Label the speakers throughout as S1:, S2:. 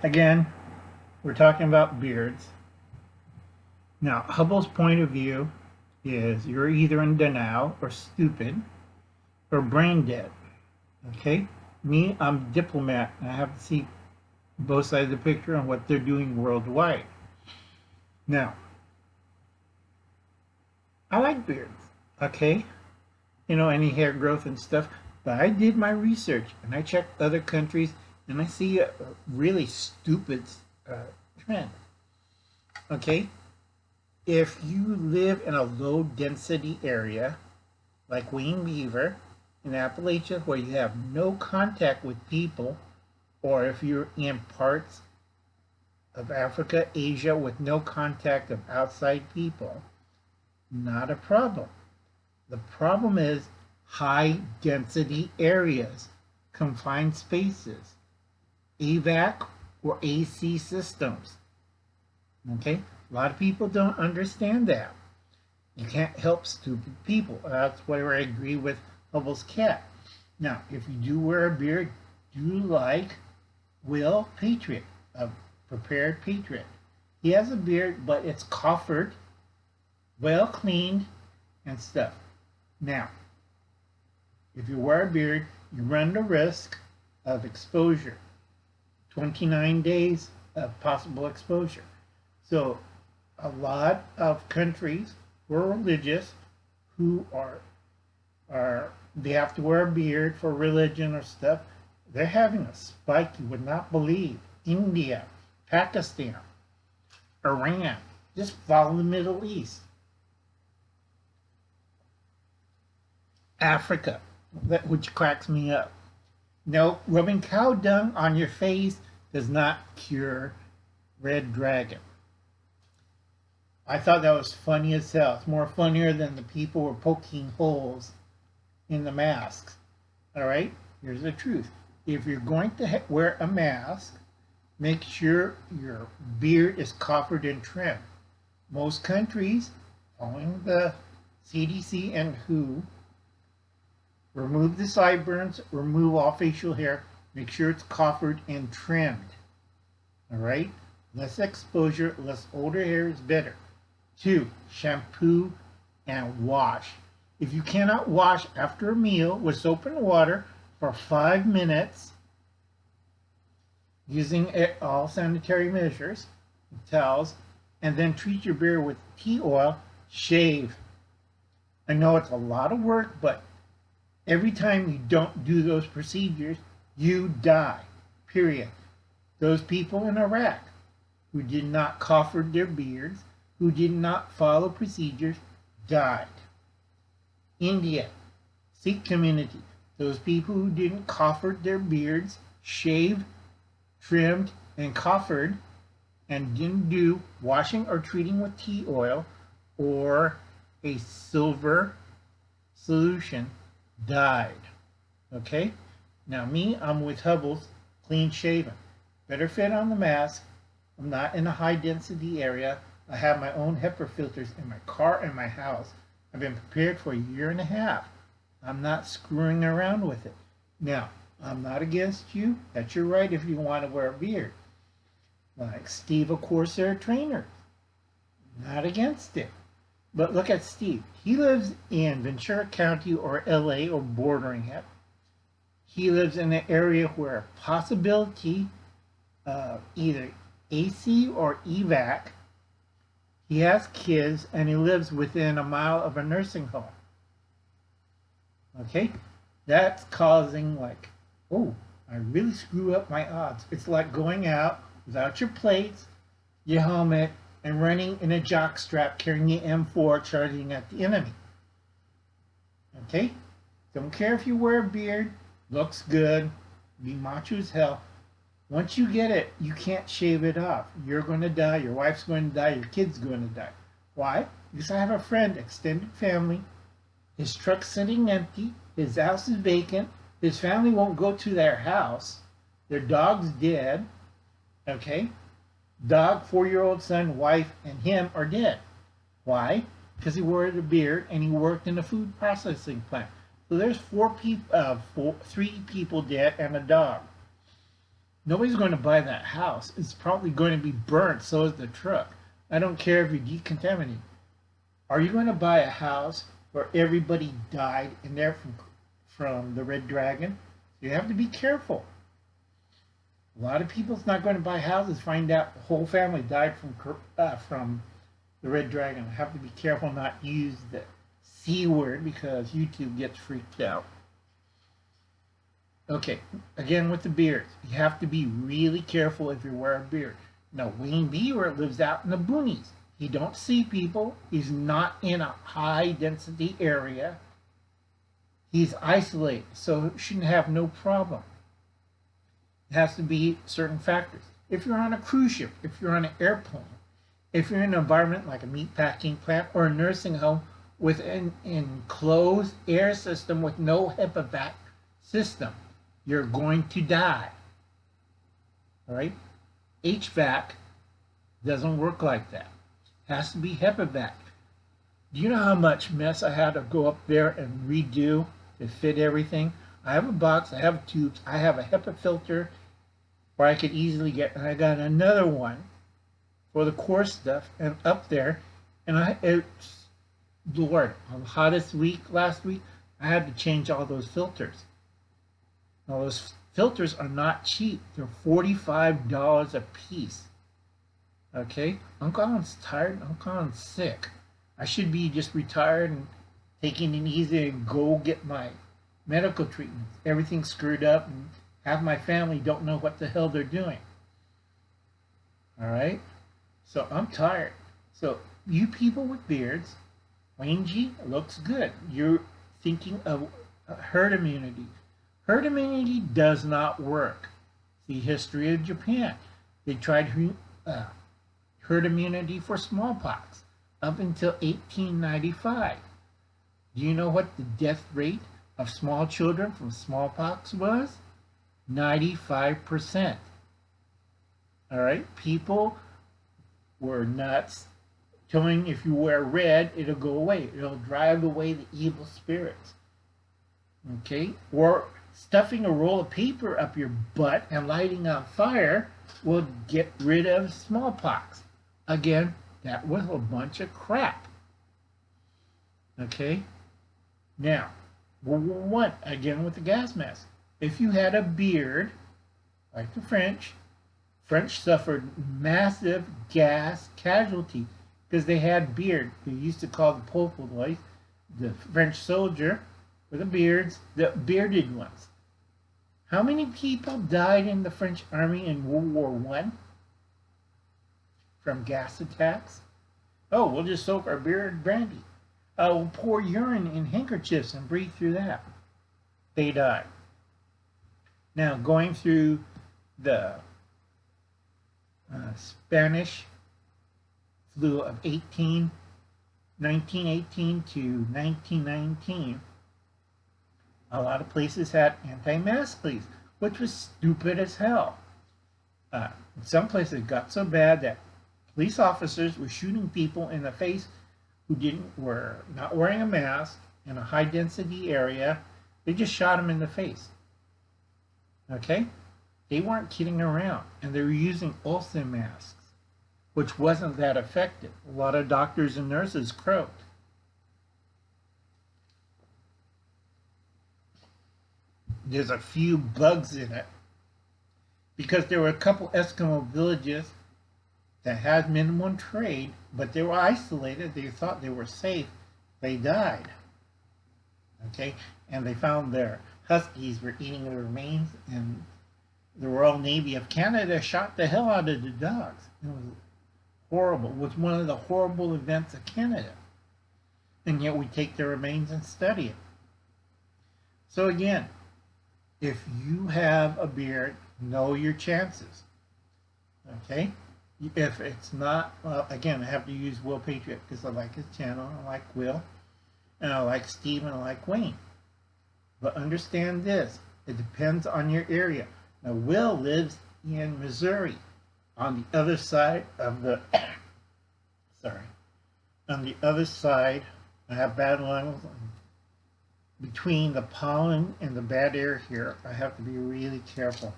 S1: Again, we're talking about beards. Now, Hubble's point of view is you're either in denial or stupid or brain dead. Okay? Me, I'm a diplomat, and I have to see both sides of the picture and what they're doing worldwide. Now, I like beards, okay? Any hair growth and stuff, but I did my research and I checked other countries and I see a really stupid trend, okay? If you live in a low density area like Wayne Beaver in Appalachia where you have no contact with people, or if you're in parts of Africa, Asia with no contact of outside people, not a problem. The problem is high density areas, confined spaces, AVAC or AC systems. Okay? A lot of people don't understand that. You can't help stupid people. That's where I agree with Hubble's cat. Now, if you do wear a beard, do like Will Patriot, a prepared patriot. He has a beard, but it's coffered, well cleaned, and stuff. Now, if you wear a beard, you run the risk of exposure. 29 days of possible exposure. So a lot of countries who are religious who are they have to wear a beard for religion or stuff, they're having a spike you would not believe. India, Pakistan, Iran, just follow the Middle East. Africa, which cracks me up. No, rubbing cow dung on your face does not cure red dragon. I thought that was funny as hell. It's more funnier than the people were poking holes in the masks. All right, here's the truth. If you're going to wear a mask, make sure your beard is coffered and trimmed. Most countries, following the CDC and WHO, remove the sideburns, remove all facial hair, make sure it's coffered and trimmed. All right? Less exposure, less older hair is better. 2, shampoo and wash. If you cannot wash after a meal with soap and water for 5 minutes, using all sanitary measures, towels, and then treat your beard with tea oil, shave. I know it's a lot of work, but every time you don't do those procedures, you die, period. Those people in Iraq who did not coffer their beards, who did not follow procedures, died. India, Sikh community, those people who didn't coffer their beards, shaved, trimmed, and coffered, and didn't do washing or treating with tea oil or a silver solution, died. Okay? Now me, I'm with Hubble's clean shaven. Better fit on the mask. I'm not in a high density area. I have my own HEPA filters in my car and my house. I've been prepared for a year and a half. I'm not screwing around with it. Now, I'm not against you. That's your right if you want to wear a beard. Like Steve, of course, they're trainers. Not against it. But look at Steve. He lives in Ventura County or LA or bordering it. He lives in an area where possibility of either AC or evac. He has kids and he lives within a mile of a nursing home. Okay? That's causing like, oh, I really screw up my odds. It's like going out without your plates, your helmet, and running in a jock strap carrying the M4 charging at the enemy. Okay? Don't care if you wear a beard, looks good, be macho as hell. Once you get it, you can't shave it off. You're going to die, your wife's going to die, your kid's going to die. Why? Because I have a friend, extended family, his truck's sitting empty, his house is vacant, his family won't go to their house, their dog's dead, okay? Dog, 4-year-old son, wife, and him are dead. Why? Because he wore a beard and he worked in a food processing plant. So there's 3 people dead and a dog. Nobody's going to buy that house. It's probably going to be burnt, so is the truck. I don't care if you decontaminate. Are you going to buy a house where everybody died in there from the Red Dragon? You have to be careful. A lot of people's not going to buy houses, find out the whole family died from the Red Dragon. I have to be careful not to use the C word because YouTube gets freaked out. Okay, again with the beards. You have to be really careful if you wear a beard. Now, Wayne Beaver lives out in the boonies. He don't see people. He's not in a high density area. He's isolated, so shouldn't have no problem. It has to be certain factors. If you're on a cruise ship, if you're on an airplane, if you're in an environment like a meatpacking plant or a nursing home with an enclosed air system with no HEPA system, you're going to die. All right? HVAC doesn't work like that. It has to be HEPA. Do you know how much mess I had to go up there and redo to fit everything? I have a box, I have tubes, I have a HEPA filter where I could easily get, and I got another one for the core stuff, and up there, and it's, Lord, on the hottest week last week, I had to change all those filters. Now those filters are not cheap. They're $45 a piece. Okay? Uncle Alan's tired. Uncle Alan's sick. I should be just retired and taking it easy and go get my medical treatments. Everything's screwed up and half my family don't know what the hell they're doing. All right? So I'm tired. So you people with beards, Wayne G looks good. You're thinking of herd immunity. Herd immunity does not work. The history of Japan. They tried herd immunity for smallpox up until 1895. Do you know what the death rate of small children from smallpox was? 95%. All right, people were nuts, telling if you wear red, it'll go away. It'll drive away the evil spirits. Okay, or stuffing a roll of paper up your butt and lighting on fire will get rid of smallpox. Again, that was a bunch of crap. Okay, now, World War I, again with the gas mask. If you had a beard, like the French suffered massive gas casualty because they had beard. They used to call the Popolois, the French soldier, with the beards, the bearded ones. How many people died in the French army in World War I from gas attacks? Oh, we'll just soak our beard brandy. We'll pour urine in handkerchiefs and breathe through that. They died. Now, going through the Spanish flu of 1918 to 1919, a lot of places had anti-mask leaves, which was stupid as hell. In some places it got so bad that police officers were shooting people in the face who were not wearing a mask in a high-density area. They just shot them in the face. Okay? They weren't kidding around, and they were using Olsen masks, which wasn't that effective. A lot of doctors and nurses croaked. There's a few bugs in it because there were a couple Eskimo villages that had minimum trade, but they were isolated. They thought they were safe. They died. Okay? And they found their huskies were eating the remains, and the Royal Navy of Canada shot the hell out of the dogs. It was horrible. It was one of the horrible events of Canada. And yet we take the remains and study it. So again, if you have a beard, know your chances. Okay? If it's not, well, again, I have to use Will Patriot because I like his channel, I like Will, and I like Steve, and I like Wayne. But understand this, it depends on your area. Now, Will lives in Missouri, on the other side of the, on the other side, I have bad lungs. Between the pollen and the bad air here, I have to be really careful.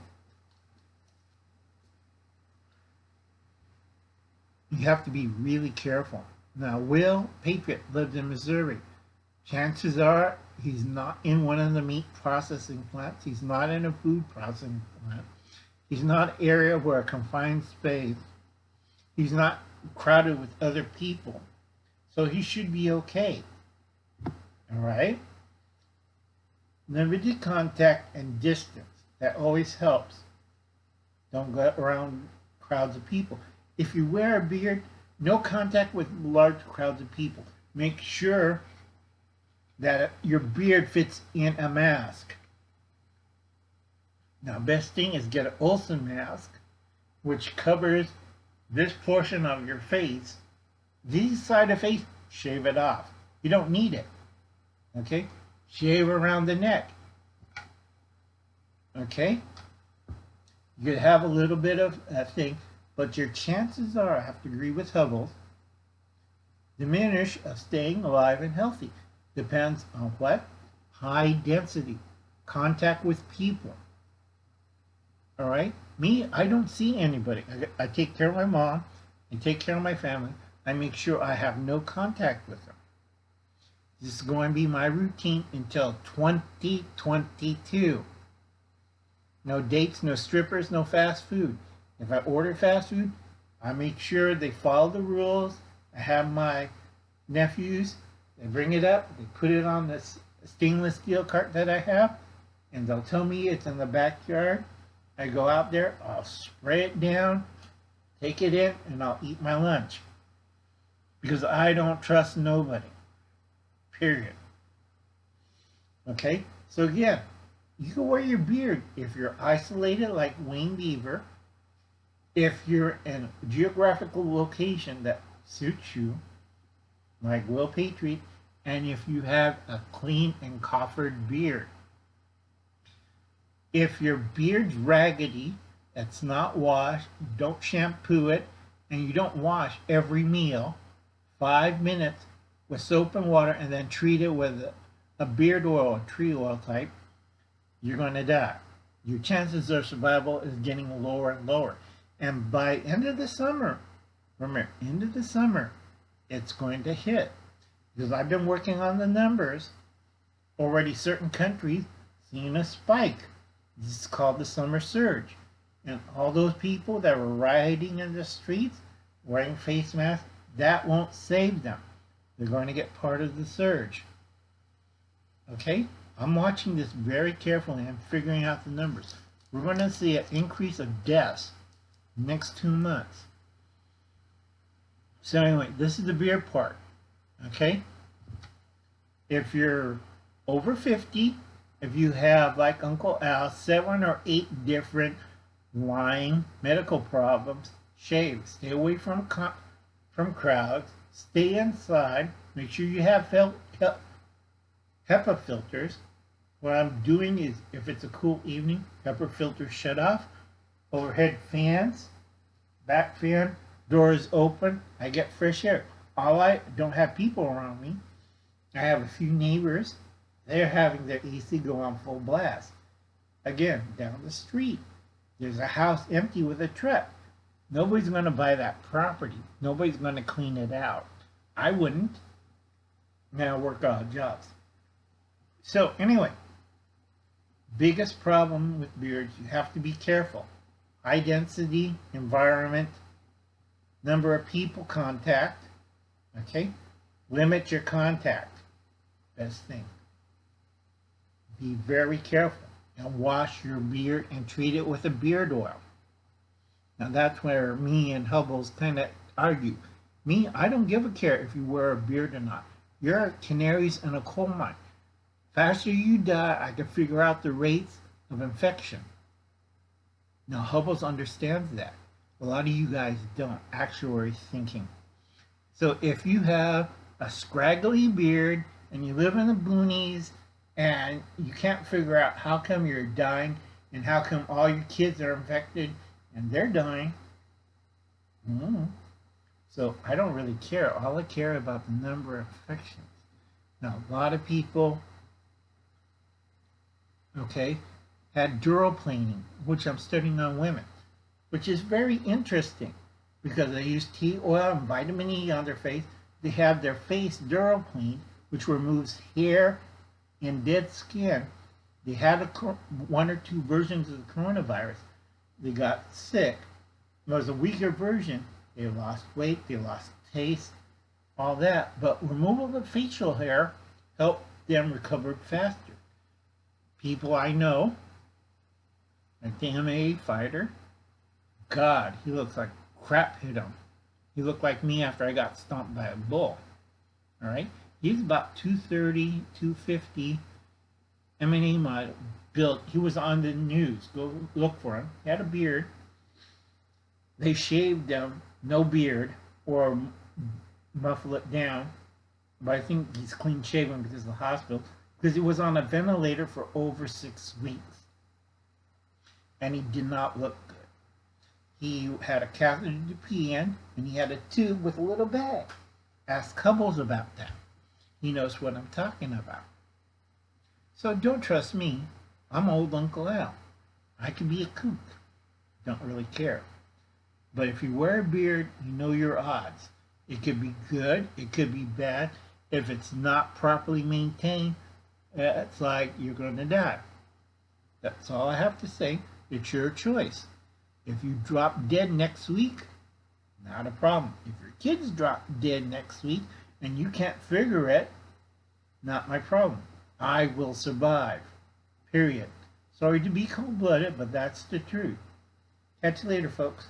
S1: You have to be really careful. Now, Will Patriot lives in Missouri. Chances are he's not in one of the meat processing plants. He's not in a food processing plant. He's not an area where a confined space. He's not crowded with other people. So he should be okay. All right? Limited contact and distance. That always helps. Don't go around crowds of people. If you wear a beard, no contact with large crowds of people. Make sure that your beard fits in a mask. Now, best thing is get an Olsen mask, which covers this portion of your face. This side of the face, shave it off. You don't need it. Okay? Shave around the neck. Okay? You could have a little bit of a thing, but your chances are, I have to agree with Hubble, diminish of staying alive and healthy. Depends on what? High density. Contact with people. All right? Me, I don't see anybody. I take care of my mom. I take care of my family. I make sure I have no contact with them. This is going to be my routine until 2022. No dates, no strippers, no fast food. If I order fast food, I make sure they follow the rules. I have my nephews, they bring it up, they put it on this stainless steel cart that I have, and they'll tell me it's in the backyard. I go out there, I'll spray it down, take it in, and I'll eat my lunch. Because I don't trust nobody. Period. Okay? So again, you can wear your beard if you're isolated like Wayne Beaver, if you're in a geographical location that suits you, like Will Patriot, and if you have a clean and coffered beard. If your beard's raggedy, that's not washed, don't shampoo it, and you don't wash every meal, 5 minutes with soap and water, and then treat it with a beard oil, a tree oil type, you're going to die. Your chances of survival is getting lower and lower. And by end of the summer, remember, end of the summer, it's going to hit. Because I've been working on the numbers, already certain countries seeing a spike. This is called the summer surge. And all those people that were rioting in the streets, wearing face masks, that won't save them. They're going to get part of the surge. Okay? I'm watching this very carefully and figuring out the numbers. We're going to see an increase of deaths next 2 months. So anyway, this is the beard part. Okay? If you're over 50, if you have, like Uncle Al, 7 or 8 different lying medical problems, shave. Stay away from crowds. Stay inside. Make sure you have HEPA filters. What I'm doing is, if it's a cool evening, HEPA filters shut off. Overhead fans, back fan, doors open. I get fresh air. I don't have people around me. I have a few neighbors. They're having their AC go on full blast. Again, down the street, there's a house empty with a truck. Nobody's going to buy that property. Nobody's going to clean it out. I wouldn't. Now work odd jobs. So anyway, biggest problem with beards, you have to be careful. High density, environment, number of people contact. Okay? Limit your contact. Best thing. Be very careful and wash your beard and treat it with a beard oil. Now that's where me and Hubble's kind of argue. Me, I don't give a care if you wear a beard or not. You're canaries in a coal mine. Faster you die, I can figure out the rates of infection. Now Hubble's understands that. A lot of you guys don't. Actuary thinking. So if you have a scraggly beard and you live in the boonies and you can't figure out how come you're dying and how come all your kids are infected and they're dying, so I don't really care. All I care about the number of infections. Now a lot of people, okay, had dural planing, which I'm studying on women, which is very interesting because they use tea oil and vitamin E on their face. They have their face Duroclean, which removes hair and dead skin. They had one or two versions of the coronavirus. They got sick. It was a weaker version. They lost weight, they lost taste, all that. But removal of facial hair helped them recover faster. People I know, like the MMA fighter, God, he looks like crap hit him. He looked like me after I got stomped by a bull. All right? He's about 230, 250. MMA model built. He was on the news. Go look for him. He had a beard. They shaved him, no beard, or muffle it down. But I think he's clean shaven because of the hospital. Because he was on a ventilator for over 6 weeks. And he did not look good. He had a catheter to pee in, and he had a tube with a little bag. Ask Cubbles about that. He knows what I'm talking about. So don't trust me. I'm old Uncle Al. I can be a kook. Don't really care. But if you wear a beard, you know your odds. It could be good. It could be bad. If it's not properly maintained, it's like you're going to die. That's all I have to say. It's your choice. If you drop dead next week, not a problem. If your kids drop dead next week and you can't figure it, not my problem. I will survive. Period. Sorry to be cold-blooded, but that's the truth. Catch you later, folks.